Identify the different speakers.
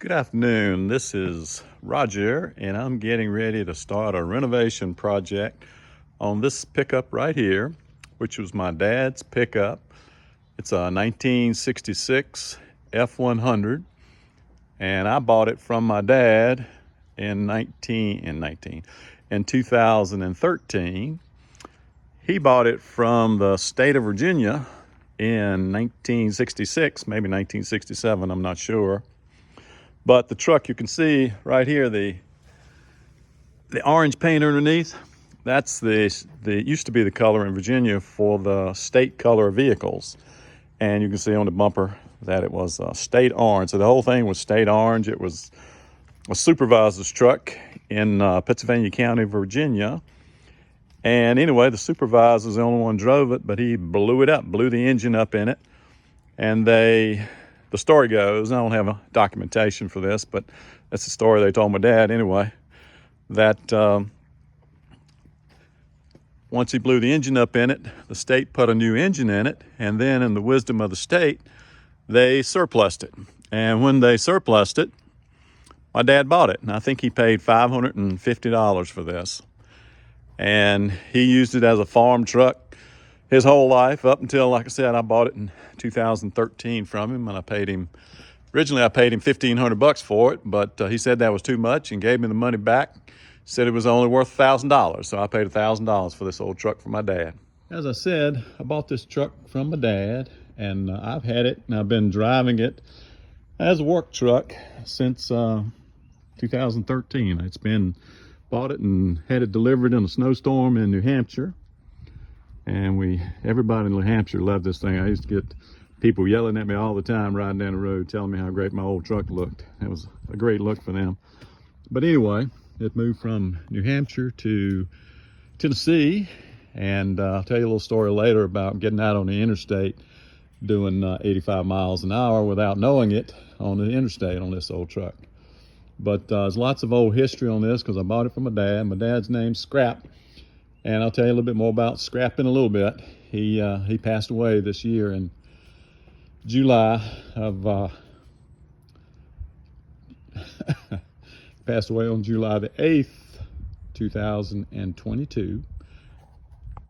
Speaker 1: Good afternoon. This is Roger, and I'm getting ready to start a renovation project on this pickup right here, which was my dad's pickup. It's a 1966 F100, and I bought it from my dad in 2013. He bought it from the state of Virginia in 1966, maybe 1967, I'm not sure. But the truck, you can see right here, the orange paint underneath, that's the used to be the color in Virginia for the state color vehicles. And you can see on the bumper that it was state orange. So the whole thing was state orange. It was a supervisor's truck in Pittsylvania County, Virginia. And anyway, the supervisor's the only one who drove it, but he blew it up, blew the engine up in it. And the story goes, I don't have a documentation for this, but that's the story they told my dad anyway, that once he blew the engine up in it, the state put a new engine in it, and then in the wisdom of the state, they surplused it. And when they surplused it, my dad bought it, and I think he paid $550 for this. And he used it as a farm truck his whole life up until, like I said, I bought it in 2013 from him, and originally I paid him $1,500 for it, but he said that was too much and gave me the money back. Said it was only worth $1,000, so I paid $1,000 for this old truck for my dad. As I said, I bought this truck from my dad, and I've had it, and I've been driving it as a work truck since 2013. Bought it and had it delivered in a snowstorm in New Hampshire. And everybody in New Hampshire loved this thing. I used to get people yelling at me all the time riding down the road, telling me how great my old truck looked. It was a great look for them. But anyway, it moved from New Hampshire to Tennessee. And I'll tell you a little story later about getting out on the interstate doing 85 miles an hour without knowing it on the interstate on this old truck. But there's lots of old history on this because I bought it from my dad. My dad's name's Scrap. And I'll tell you a little bit more about Scrap in a little bit. He passed away this year in July of passed away on July the 8th, 2022.